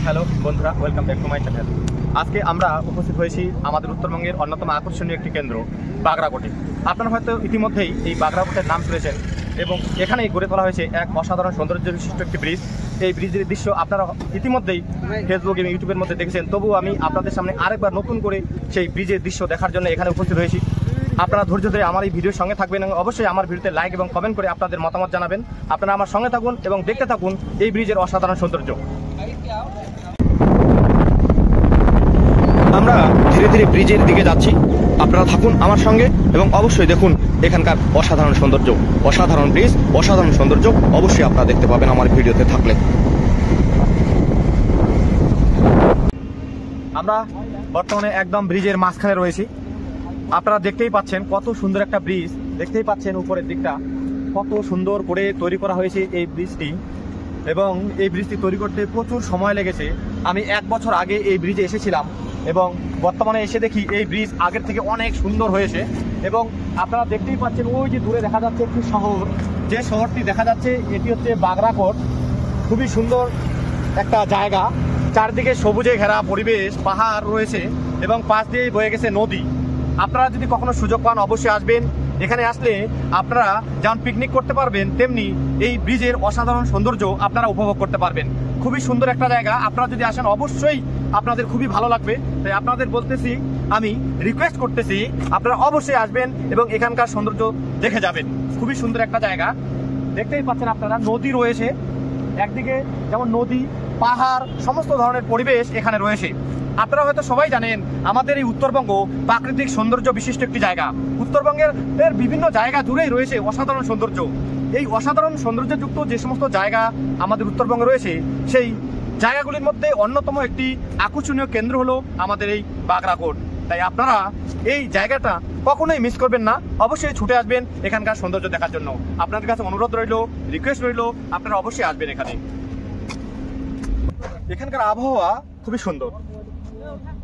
Hello বন্ধুরা, welcome back to my channel. আজকে আমরা উপস্থিত হয়েছি আমাদের উত্তরবঙ্গের অন্যতম আকর্ষণীয় একটি কেন্দ্র বাগরাকোটে। আপনারা হয়তো ইতিমধ্যেই এই বাগরাকোটের নাম শুনেছেন এবং এখানেই গড়ে তোলা হয়েছে এক অসাধারণ সৌন্দর্য বিশিষ্ট একটি ব্রিজ। এই ব্রিজের দৃশ্য আপনারা ইতিমধ্যেই ফেসবুক এবং ইউটিউবের মধ্যে দেখেছেন, তবুও আমি আপনাদের সামনে আরেকবার নতুন করে সেই ব্রিজের দৃশ্য দেখার জন্য এখানে উপস্থিত হয়েছি। আপনারা ধৈর্য ধরে আমার এই ভিডিওর সঙ্গে থাকবেন এবং অবশ্যই আমার ভিডিওতে লাইক এবং কমেন্ট করে আপনাদের মতামত জানাবেন। আপনারা আমার সঙ্গে থাকুন এবং দেখতে থাকুন এই ব্রিজের অসাধারণ সৌন্দর্য। আমরা ধীরে ধীরে ব্রিজের দিকে যাচ্ছি, আপনারা থাকুন আমার সঙ্গে এবং অবশ্যই দেখুন এখানকার অসাধারণ সৌন্দর্য, অসাধারণ ব্রিজ, অসাধারণ সৌন্দর্য অবশ্যই আপনারা দেখতে পাবেন আমার ভিডিওতে থাকলে। আমরা বর্তমানে একদম ব্রিজের মাঝখানে রয়েছি। আপনারা দেখতেই পাচ্ছেন কত সুন্দর একটা ব্রিজ, দেখতেই পাচ্ছেন উপরের দিকটা কত সুন্দর করে তৈরি করা হয়েছে এই ব্রিজটি, এবং এই ব্রিজটি তৈরি করতে প্রচুর সময় লেগেছে। আমি 1 বছর আগে এই ব্রিজে এসেছিলাম এবং বর্তমানে এসে দেখি এই ব্রিজ আগের থেকে অনেক সুন্দর হয়েছে। এবং আপনারা দেখতেই পাচ্ছেন ওই যে দূরে দেখা যাচ্ছে একটি শহর, যে শহরটি দেখা যাচ্ছে এটি হচ্ছে বাগরাকোট। খুবই সুন্দর একটা জায়গা, চারদিকে সবুজে ঘেরা পরিবেশ, পাহাড় রয়েছে এবং পাশ দিয়ে বয়ে গেছে নদী। আপনারা যদি কখনো সুযোগ পান অবশ্যই আসবেন। এখানে আসলে আপনারা যেমন পিকনিক করতে পারবেন, তেমনি এই ব্রিজের অসাধারণ সৌন্দর্য আপনারা উপভোগ করতে পারবেন। খুবই সুন্দর একটা জায়গা, আপনারা যদি আসেন অবশ্যই আপনাদের খুবই ভালো লাগবে। তাই আপনাদের বলতেছি, আমি রিকোয়েস্ট করতেছি আপনারা অবশ্যই আসবেন এবং এখানকার সৌন্দর্য দেখে যাবেন। খুবই সুন্দর একটা জায়গা, দেখতেই পাচ্ছেন আপনারা নদী রয়েছে, একদিকে যেমন নদী, পাহাড়, সমস্ত ধরনের পরিবেশ এখানে রয়েছে। আপনারা হয়তো সবাই জানেন আমাদের এই উত্তরবঙ্গ প্রাকৃতিক সৌন্দর্য বিশিষ্ট একটি জায়গা। উত্তরবঙ্গের বিভিন্ন জায়গা জুড়েই রয়েছে অসাধারণ সৌন্দর্য। এই অসাধারণ সৌন্দর্যযুক্ত যে সমস্ত জায়গা আমাদের উত্তরবঙ্গে রয়েছে, সেই জায়গাগুলির মধ্যে অন্যতম একটি আকর্ষণীয় কেন্দ্র হলো আমাদের এই বাগরাকোট। তাই আপনারা এই জায়গাটা কখনোই মিস করবেন না, অবশ্যই ছুটে আসবেন এখানকার সৌন্দর্য দেখার জন্য। আপনাদের কাছে অনুরোধ রইল, রিকোয়েস্ট রইল, আপনারা অবশ্যই আসবেন এখানে। এখানকার আবহাওয়া খুবই সুন্দর।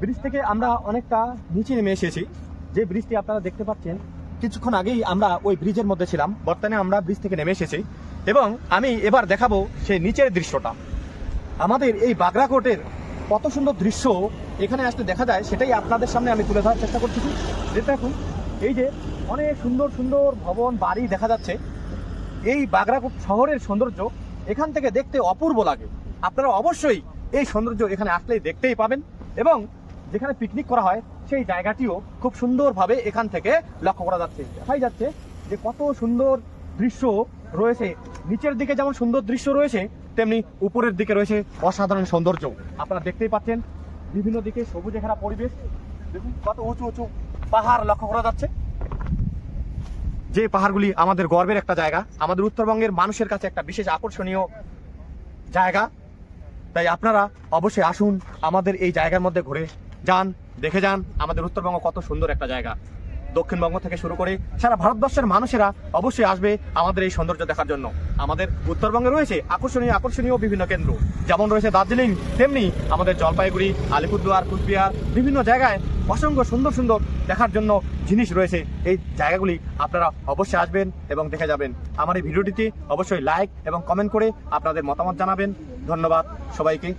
ব্রিজ থেকে আমরা অনেকটা নিচে নেমে এসেছি। যে ব্রিজটি আপনারা দেখতে পাচ্ছেন, কিছুক্ষণ আগেই আমরা ওই ব্রিজের মধ্যে ছিলাম, বর্তমানে আমরা ব্রিজ থেকে নেমে এসেছি এবং আমি এবার দেখাবো সেই নিচের দৃশ্যটা। আমাদের এই বাগরাকোটের কত সুন্দর দৃশ্য এখানে আসলে দেখা যায়, সেটাই আপনাদের সামনে আমি তুলে ধরার চেষ্টা করতেছি। যেটা এখন এই যে অনেক সুন্দর সুন্দর ভবন, বাড়ি দেখা যাচ্ছে। এই বাগরাকোট শহরের সৌন্দর্য এখান থেকে দেখতে অপূর্ব লাগে। আপনারা অবশ্যই এই সৌন্দর্য এখানে আসলেই দেখতেই পাবেন এবং যেখানে পিকনিক করা হয় সেই জায়গাটিও খুব সুন্দরভাবে এখান থেকে লক্ষ্য করা যাচ্ছে। দেখাই যাচ্ছে যে কত সুন্দর দৃশ্য রয়েছে। নিচের দিকে যেমন সুন্দর দৃশ্য রয়েছে, তেমনি উপরের দিকে রয়েছে অসাধারণ সৌন্দর্য। আপনারা দেখতেই পাচ্ছেন বিভিন্ন দিকে সবুজে ঘেরা পরিবেশ, দেখুন কত উঁচু উঁচু পাহাড় লক্ষ্য করা যাচ্ছে। যে পাহাড়গুলি আমাদের গর্বের একটা জায়গা, আমাদের উত্তরবঙ্গের মানুষের কাছে একটা বিশেষ আকর্ষণীয় জায়গা। তাই আপনারা অবশ্যই আসুন, আমাদের এই জায়গার মধ্যে ঘুরে যান, দেখে যান আমাদের উত্তরবঙ্গ কত সুন্দর একটা জায়গা। দক্ষিণবঙ্গ থেকে শুরু করে সারা ভারতবর্ষের মানুষেরা অবশ্যই আসবে আমাদের এই সৌন্দর্য দেখার জন্য। আমাদের উত্তরবঙ্গে রয়েছে আকর্ষণীয় বিভিন্ন কেন্দ্র, যেমন রয়েছে দার্জিলিং, তেমনি আমাদের জলপাইগুড়ি, আলিপুরদুয়ার, কুচবিহার, বিভিন্ন জায়গায় অসংখ্য সুন্দর সুন্দর দেখার জন্য জিনিস রয়েছে। এই জায়গাগুলি আপনারা অবশ্যই আসবেন এবং দেখে যাবেন। আমার এই ভিডিওটিতে অবশ্যই লাইক এবং কমেন্ট করে আপনাদের মতামত জানাবেন। ধন্যবাদ সবাইকে।